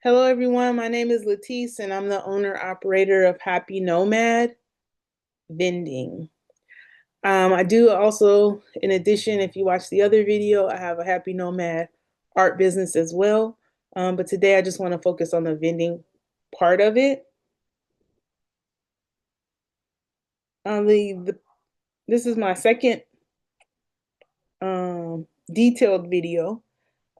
Hello, everyone. My name is Letice, and I'm the owner operator of Happy Nomad Vending. I do also, in addition, if you watch the other video, I have a Happy Nomad art business as well. But today I just want to focus on the vending part of it. This is my second detailed video.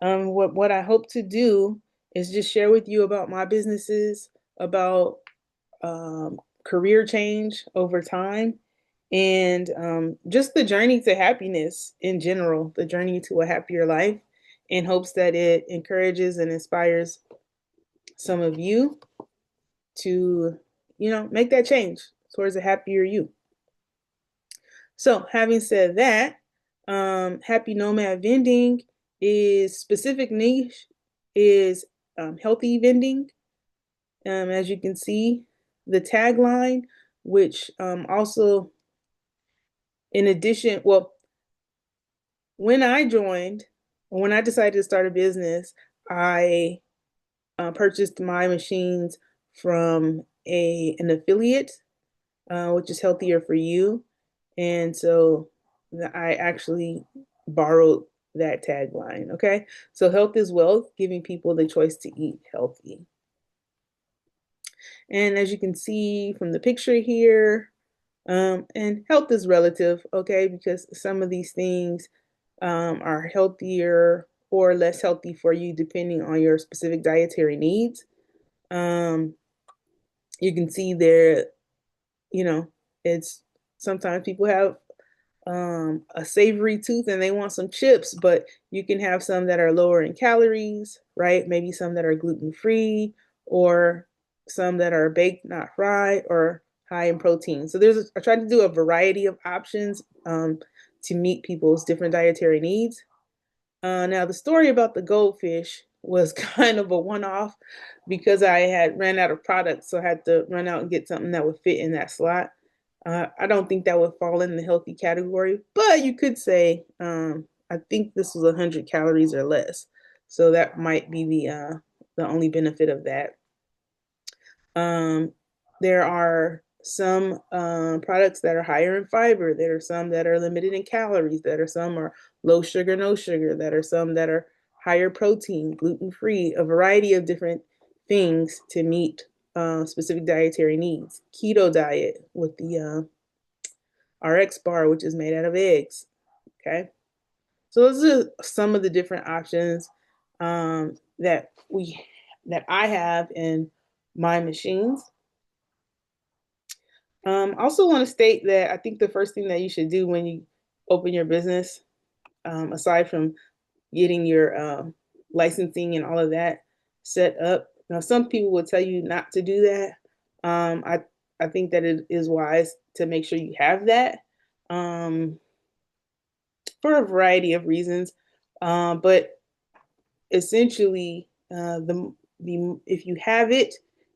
What I hope to do is just share with you about my businesses, about career change over time, and just the journey to happiness in general, the journey to a happier life, in hopes that it encourages and inspires some of you to, make that change towards a happier you. So, having said that, Happy Nomad Vending is specific niche is healthy vending. As you can see, the tagline, which also, in addition, well, when I joined, when I decided to start a business, I purchased my machines from an affiliate, which is healthier for you. And so I actually borrowed that tagline. Okay. So health is wealth, giving people the choice to eat healthy. And as you can see from the picture here, and health is relative, okay, because some of these things are healthier or less healthy for you depending on your specific dietary needs. Um, you can see there, you know, it's sometimes people have a savory tooth and they want some chips, but you can have some that are lower in calories, right? Maybe some that are gluten free, or some that are baked, not fried, or high in protein. So I try to do a variety of options to meet people's different dietary needs. Now, the story about the goldfish was kind of a one off because I had ran out of products, so I had to run out and get something that would fit in that slot. I don't think that would fall in the healthy category, but you could say I think this was 100 calories or less, so that might be the only benefit of that. Um, there are some products that are higher in fiber. There are some that are limited in calories. That are some are low sugar, no sugar. That are some that are higher protein, gluten free. A variety of different things to meet specific dietary needs. Keto diet with the RX bar, which is made out of eggs. Okay, so those are some of the different options that I have in my machines. Also want to state that I think the first thing that you should do when you open your business, aside from getting your licensing and all of that set up. Now, some people will tell you not to do that. I think that it is wise to make sure you have that um, for a variety of reasons. But essentially, the if you have it,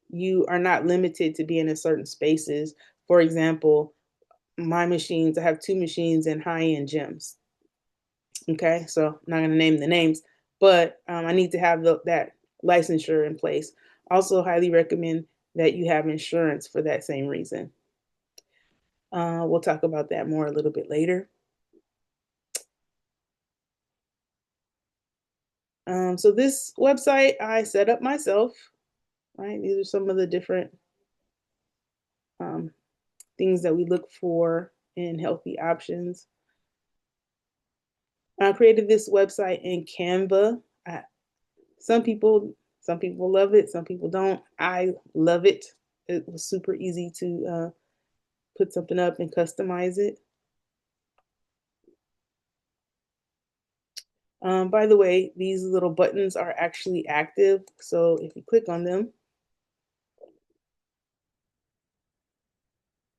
you are not limited to being in certain spaces. For example, my machines, I have two machines in high-end gyms. Okay, so I'm not going to name the names, but I need to have that licensure in place. Also, highly recommend that you have insurance for that same reason. We'll talk about that more a little bit later. So this website I set up myself, right? These are some of the different um, things that we look for in healthy options. I created this website in Canva. I, some people some people love it, some people don't. I love it. It was super easy to put something up and customize it. By the way, these little buttons are actually active. So if you click on them,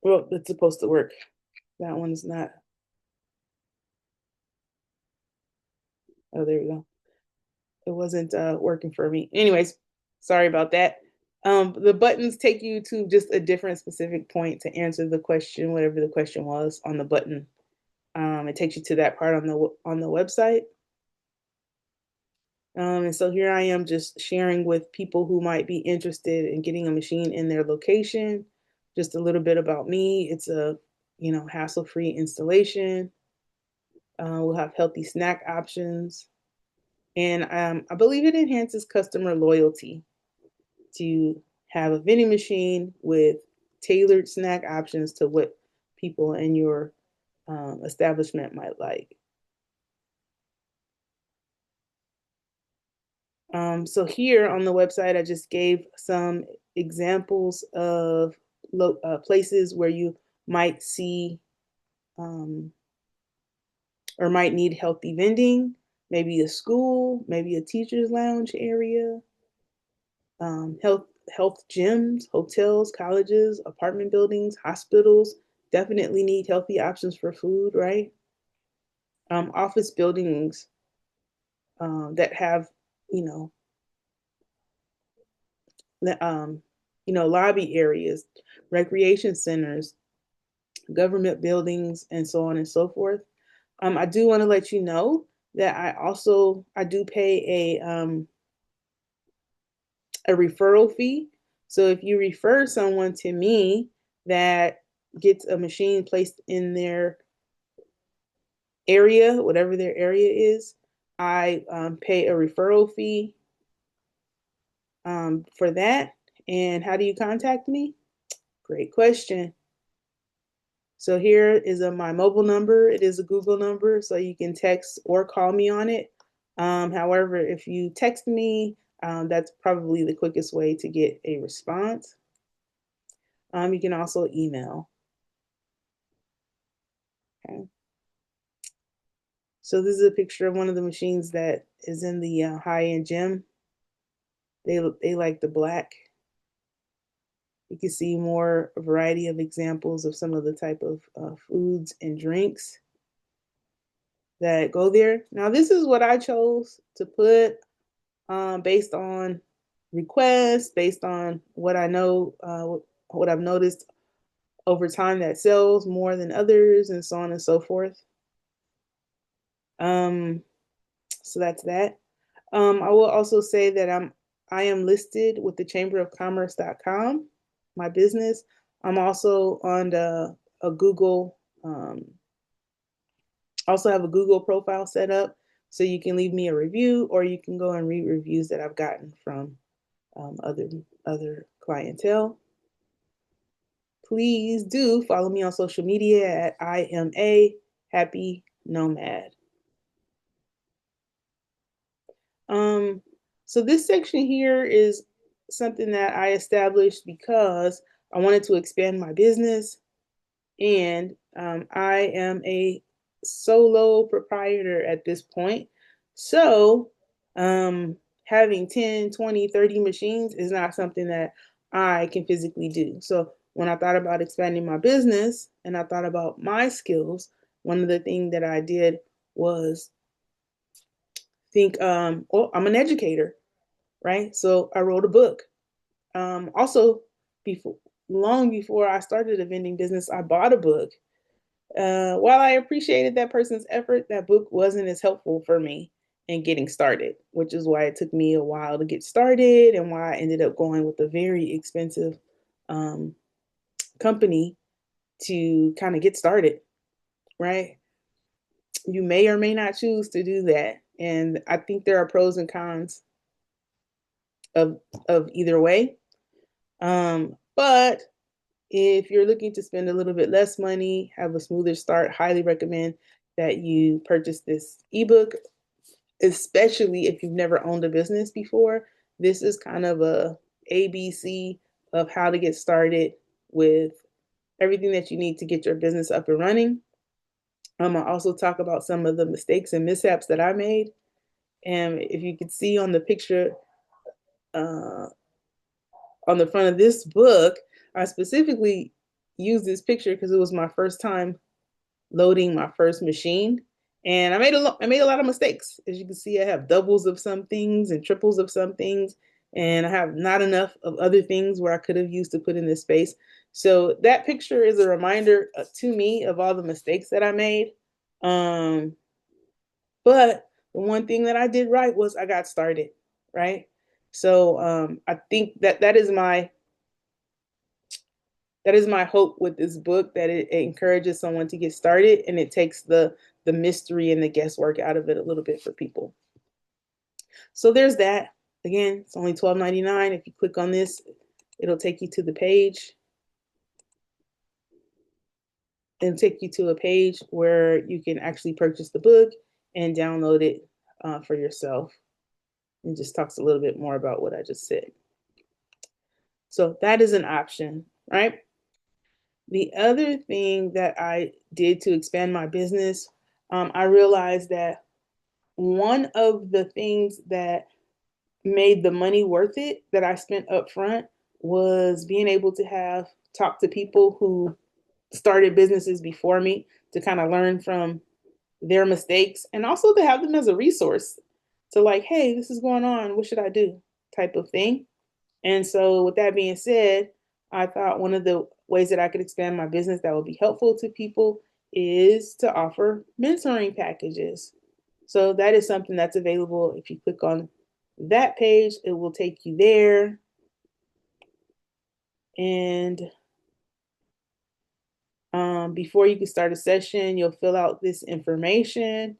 well, it's supposed to work. That one's not. Oh, there we go. It wasn't working for me. Anyways, sorry about that. The buttons take you to just a different specific point to answer the question, whatever the question was on the button. It takes you to that part on the website. And so here I am just sharing with people who might be interested in getting a machine in their location. Just a little bit about me. It's a, hassle-free installation. We'll have healthy snack options. And I believe it enhances customer loyalty to have a vending machine with tailored snack options to what people in your establishment might like. So here on the website, I just gave some examples of places where you might see um, or might need healthy vending, maybe a school, maybe a teacher's lounge area, health gyms, hotels, colleges, apartment buildings, hospitals definitely need healthy options for food, right? Office buildings that have, you know, um, lobby areas, recreation centers, government buildings, and so on and so forth. I do want to let you know that I do pay a referral fee. So if you refer someone to me that gets a machine placed in their area, whatever their area is, I pay a referral fee for that. And how do you contact me? Great question. So here is my mobile number. It is a Google number, so you can text or call me on it. However, if you text me, that's probably the quickest way to get a response. You can also email. Okay. So this is a picture of one of the machines that is in the high-end gym. They like the black. You can see more a variety of examples of some of the type of foods and drinks that go there. Now, this is what I chose to put based on requests, based on what I know, what I've noticed over time that sells more than others, and so on and so forth. Um, so that's that. I will also say that I am listed with the chamberofcommerce.com, my business. I'm also on a Google, also have a Google profile set up, so you can leave me a review, or you can go and read reviews that I've gotten from other clientele. Please do follow me on social media at I am a happy nomad. Um, so this section here is something that I established because I wanted to expand my business, and I am a solo proprietor at this point. So having 10, 20, 30 machines is not something that I can physically do. So when I thought about expanding my business and I thought about my skills, one of the things that I did was think, oh, I'm an educator, right? So I wrote a book. Also, before long before I started a vending business, I bought a book. While I appreciated that person's effort, that book wasn't as helpful for me in getting started, which is why it took me a while to get started and why I ended up going with a very expensive um, company to kind of get started, right? You may or may not choose to do that. And I think there are pros and cons of, of either way. But if you're looking to spend a little bit less money, have a smoother start, highly recommend that you purchase this ebook, especially if you've never owned a business before. This is kind of a ABC of how to get started with everything that you need to get your business up and running. I'll also talk about some of the mistakes and mishaps that I made. And if you could see on the picture uh, on the front of this book, I specifically used this picture because it was my first time loading my first machine. And I made a lot of mistakes. As you can see, I have doubles of some things and triples of some things, and I have not enough of other things where I could have used to put in this space. So that picture is a reminder to me of all the mistakes that I made. But the one thing that I did right was I got started, right? So I think that that is my hope with this book, that it encourages someone to get started, and it takes the mystery and the guesswork out of it a little bit for people. So there's that. Again, it's only $12.99. If you click on this, it'll take you to the page. It'll take you to a page where you can actually purchase the book and download it for yourself. It just talks a little bit more about what I just said. So that is an option, right? The other thing that I did to expand my business, I realized that one of the things that made the money worth it that I spent up front was being able to have talk to people who started businesses before me, to kind of learn from their mistakes, and also to have them as a resource to, like, hey, this is going on, what should I do, type of thing. And so with that being said, I thought one of the ways that I could expand my business that would be helpful to people is to offer mentoring packages. So that is something that's available. If you click on that page, it will take you there. And before you can start a session, you'll fill out this information.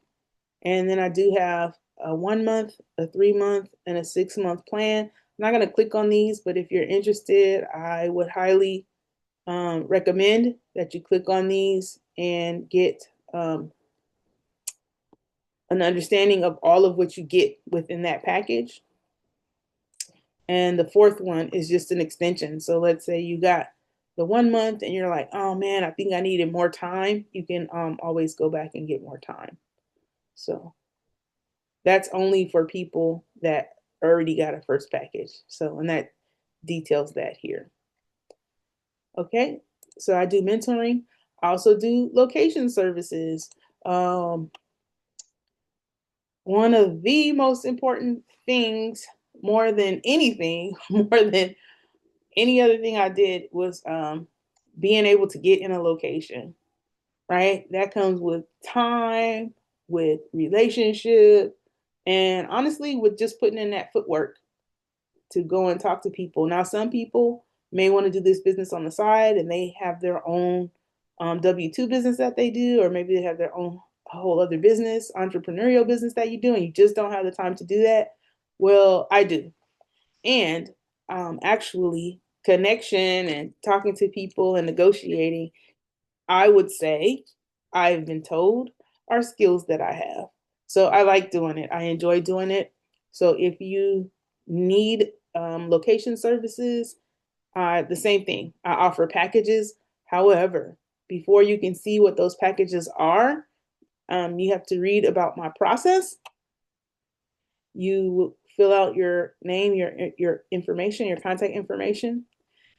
And then I do have a 1 month, a 3 month, and a 6 month plan. I'm not going to click on these, but if you're interested, I would highly recommend that you click on these and get an understanding of all of what you get within that package. And the fourth one is just an extension. So let's say you got the 1 month and you're like, oh man, I think I needed more time. You can always go back and get more time. So that's only for people that already got a first package. So, and that details that here. Okay, so I do mentoring. I also do location services. One of the most important things, more than anything, more than any other thing I did, was being able to get in a location, right? That comes with time, with relationship, and honestly, with just putting in that footwork to go and talk to people. Now, some people may want to do this business on the side and they have their own W-2 business that they do, or maybe they have their own whole other business, entrepreneurial business that you do, and you just don't have the time to do that. Well, I do. And actually, connection and talking to people and negotiating, I would say, I've been told, are skills that I have. So I like doing it. I enjoy doing it. So if you need location services, the same thing. I offer packages. However, before you can see what those packages are, you have to read about my process. You fill out your name, your information, your contact information.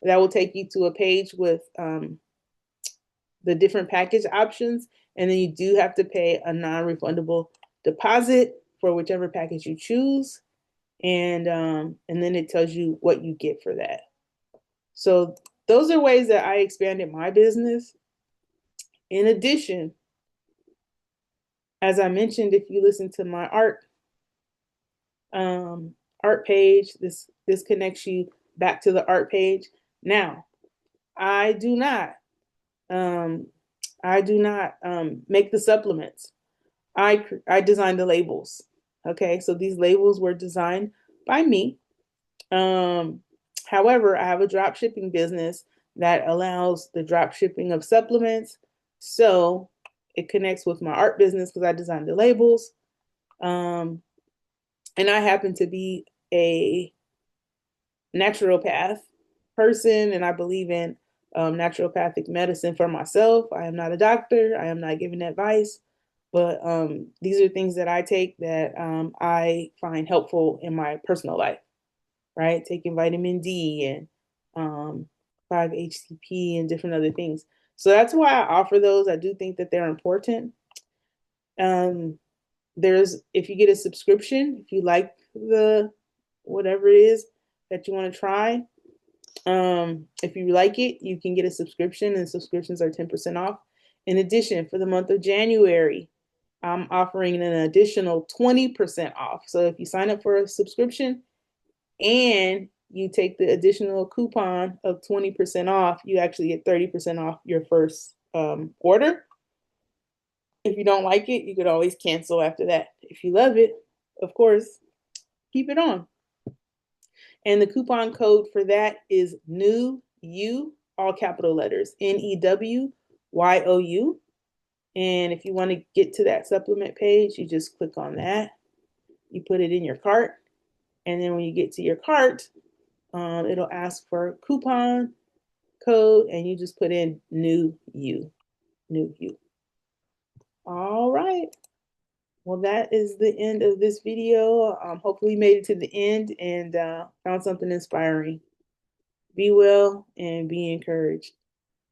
That will take you to a page with the different package options, and then you do have to pay a non-refundable deposit for whichever package you choose, and then it tells you what you get for that. So those are ways that I expanded my business. In addition, as I mentioned, if you listen to my art page, this connects you back to the art page. Now, I do not um, make the supplements. I designed the labels. Okay, so these labels were designed by me. Um, However, I have a drop shipping business that allows the drop shipping of supplements. So it connects with my art business because I designed the labels. Um, and I happen to be a naturopath person, and I believe in naturopathic medicine for myself. I am not a doctor. I am not giving advice, but these are things that I take that I find helpful in my personal life, right? Taking vitamin D and 5-HTP and different other things. So that's why I offer those. I do think that they're important. There's, if you get a subscription, if you like the whatever it is that you want to try, if you like it, you can get a subscription, and subscriptions are 10% off. In addition, for the month of January, I'm offering an additional 20% off. So if you sign up for a subscription and you take the additional coupon of 20% off, you actually get 30% off your first order. If you don't like it, you could always cancel after that. If you love it, of course, keep it on. And the coupon code for that is new you, all capital letters, NEWYOU. And if you want to get to that supplement page, you just click on that. You put it in your cart. And then when you get to your cart, it'll ask for coupon code, and you just put in new you. All right. Well, that is the end of this video. Hopefully you made it to the end and found something inspiring. Be well and be encouraged.